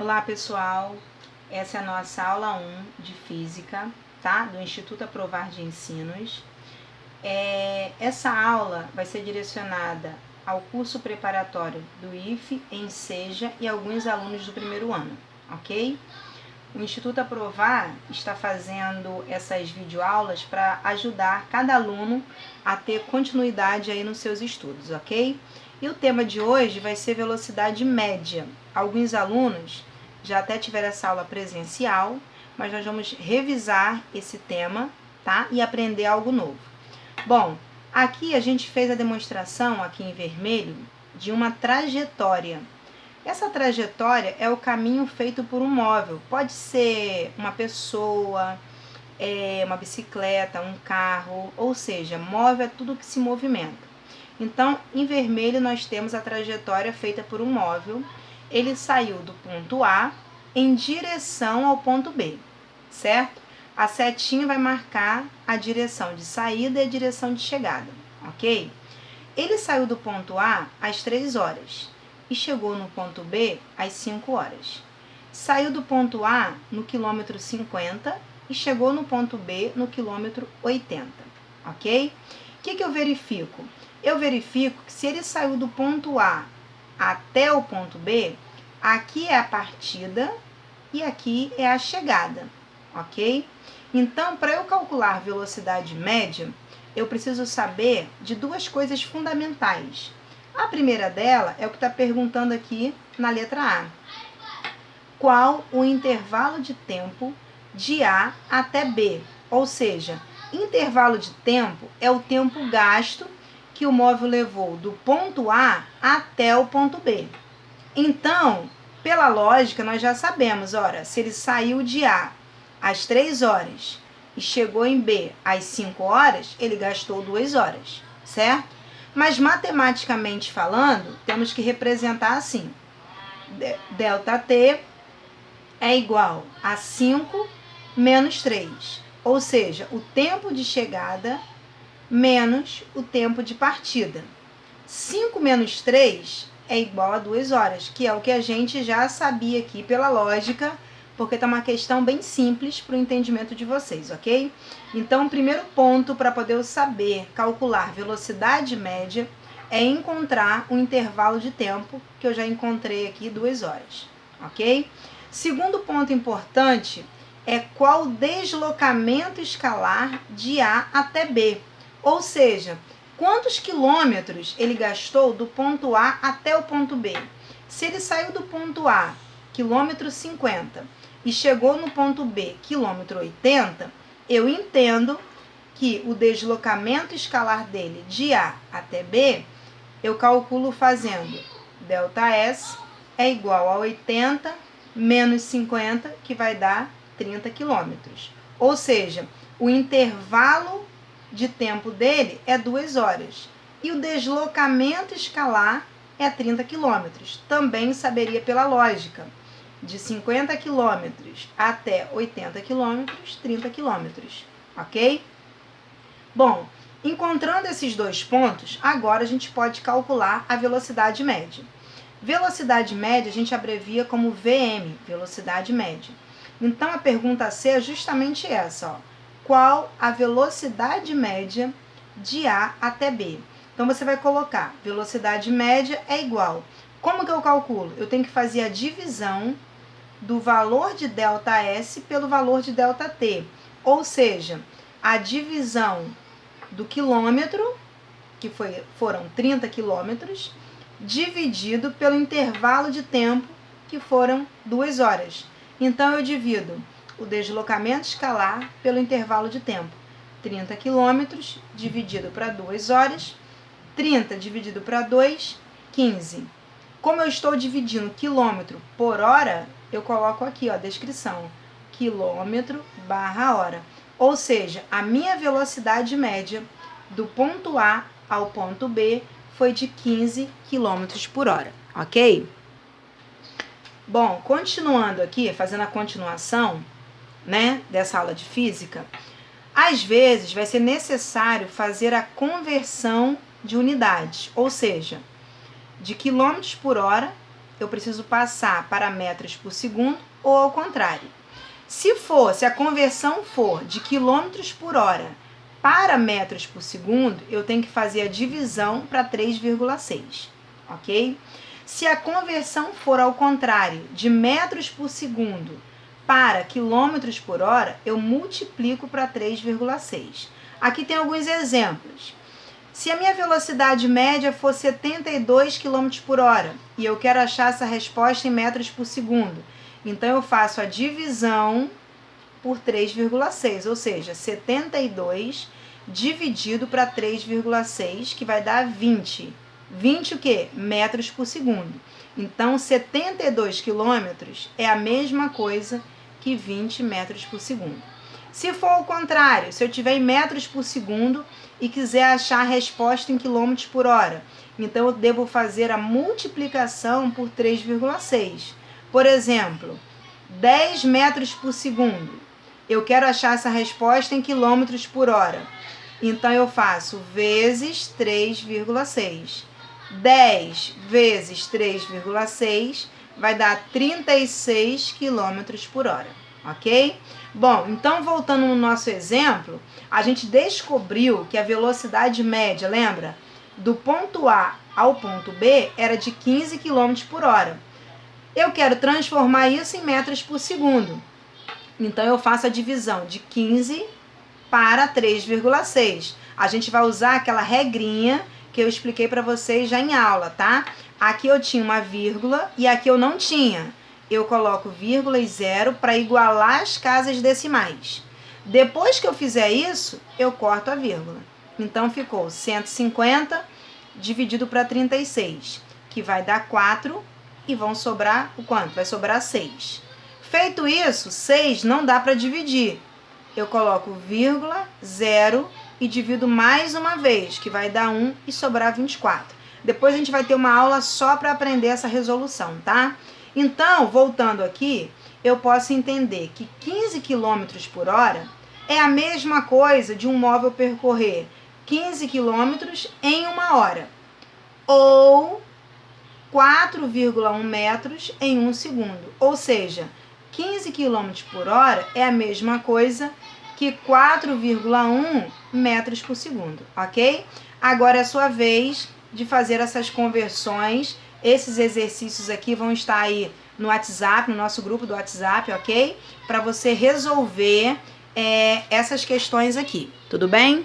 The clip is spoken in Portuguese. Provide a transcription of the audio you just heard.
Olá pessoal, essa é a nossa aula 1 de Física, tá? Do Instituto Aprovar de Ensinos. Essa aula vai ser direcionada ao curso preparatório do IFE, Enseja e alguns alunos do primeiro ano, ok? O Instituto Aprovar está fazendo essas videoaulas para ajudar cada aluno a ter continuidade aí nos seus estudos, ok? E o tema de hoje vai ser velocidade média. Alguns alunos já até tiveram essa aula presencial, mas nós vamos revisar esse tema, tá? E aprender algo novo. Bom, aqui a gente fez a demonstração, aqui em vermelho, de uma trajetória. Essa trajetória é o caminho feito por um móvel. Pode ser uma pessoa, uma bicicleta, um carro, ou seja, móvel é tudo que se movimenta. Então, em vermelho nós temos a trajetória feita por um móvel. Ele saiu do ponto A em direção ao ponto B, certo? A setinha vai marcar a direção de saída e a direção de chegada, ok? Ele saiu do ponto A às 3 horas e chegou no ponto B às 5 horas. Saiu do ponto A no quilômetro 50 e chegou no ponto B no quilômetro 80, ok? O que eu verifico? Eu verifico que se ele saiu do ponto A até o ponto B, aqui é a partida e aqui é a chegada, ok? Então, para eu calcular velocidade média, eu preciso saber de duas coisas fundamentais. A primeira dela é o que está perguntando aqui na letra A. Qual o intervalo de tempo de A até B? Ou seja, intervalo de tempo é o tempo gasto que o móvel levou do ponto A até o ponto B. Então, pela lógica, nós já sabemos, ora, se ele saiu de A às 3 horas e chegou em B às 5 horas, ele gastou 2 horas, certo? Mas matematicamente falando, temos que representar assim: ΔT é igual a 5 menos 3, ou seja, o tempo de chegada menos o tempo de partida. 5 menos 3 é igual a 2 horas, que é o que a gente já sabia aqui pela lógica, porque está uma questão bem simples para o entendimento de vocês, ok? Então, o primeiro ponto para poder eu saber calcular velocidade média é encontrar um intervalo de tempo, que eu já encontrei aqui 2 horas, ok? Segundo ponto importante é qual o deslocamento escalar de A até B, ou seja, quantos quilômetros ele gastou do ponto A até o ponto B. Se ele saiu do ponto A, quilômetro 50, e chegou no ponto B, quilômetro 80, eu entendo que o deslocamento escalar dele de A até B, eu calculo fazendo ΔS é igual a 80 menos 50, que vai dar 30 quilômetros. Ou seja, o intervalo de tempo dele é 2 horas. E o deslocamento escalar é 30 quilômetros. Também saberia pela lógica. De 50 quilômetros até 80 quilômetros, 30 quilômetros. Ok? Bom, encontrando esses dois pontos, agora a gente pode calcular a velocidade média. Velocidade média a gente abrevia como VM, velocidade média. Então a pergunta C é justamente essa, ó. Qual a velocidade média de A até B? Então você vai colocar velocidade média é igual. Como que eu calculo? Eu tenho que fazer a divisão do valor de ΔS pelo valor de ΔT. Ou seja, a divisão do quilômetro, que foram 30 quilômetros, dividido pelo intervalo de tempo, que foram 2 horas. Então, eu divido o deslocamento escalar pelo intervalo de tempo. 30 quilômetros dividido para 2 horas, 30 dividido para 2, 15. Como eu estou dividindo quilômetro por hora, eu coloco aqui, ó, a descrição, quilômetro barra hora. Ou seja, a minha velocidade média do ponto A ao ponto B foi de 15 km por hora, ok? Bom, continuando aqui, fazendo a continuação, né, dessa aula de física, às vezes vai ser necessário fazer a conversão de unidades, ou seja, de quilômetros por hora eu preciso passar para metros por segundo ou ao contrário. Se a conversão for de quilômetros por hora para metros por segundo, eu tenho que fazer a divisão para 3,6, ok? Se a conversão for ao contrário, de metros por segundo para quilômetros por hora, eu multiplico para 3,6. Aqui tem alguns exemplos. Se a minha velocidade média for 72 km por hora e eu quero achar essa resposta em metros por segundo, então eu faço a divisão por 3,6, ou seja, 72 dividido para 3,6, que vai dar 20. 20 o quê? Metros por segundo. Então, 72 quilômetros é a mesma coisa que 20 metros por segundo. Se for ao contrário, se eu tiver em metros por segundo e quiser achar a resposta em quilômetros por hora, então eu devo fazer a multiplicação por 3,6. Por exemplo, 10 metros por segundo. Eu quero achar essa resposta em quilômetros por hora. Então eu faço vezes 3,6. 10 vezes 3,6 vai dar 36 km por hora, ok? Bom, então voltando no nosso exemplo, a gente descobriu que a velocidade média, lembra? Do ponto A ao ponto B era de 15 km por hora. Eu quero transformar isso em metros por segundo. Então eu faço a divisão de 15 para 3,6. A gente vai usar aquela regrinha que eu expliquei para vocês já em aula, tá? Aqui eu tinha uma vírgula e aqui eu não tinha. Eu coloco vírgula e zero para igualar as casas decimais. Depois que eu fizer isso, eu corto a vírgula. Então ficou 150 dividido para 36, que vai dar 4 e vão sobrar o quanto? Vai sobrar 6. Feito isso, 6 não dá para dividir. Eu coloco vírgula, zero e divido mais uma vez, que vai dar 1 e sobrar 24. Depois a gente vai ter uma aula só para aprender essa resolução, tá? Então, voltando aqui, eu posso entender que 15 km por hora é a mesma coisa de um móvel percorrer 15 km em 1 hora, ou 4,1 metros em 1 segundo. Ou seja, 15 km por hora é a mesma coisa que 4,1 metros por segundo, ok? Agora é a sua vez de fazer essas conversões. Esses exercícios aqui vão estar aí no WhatsApp, no nosso grupo do WhatsApp, ok? Para você resolver essas questões aqui, tudo bem?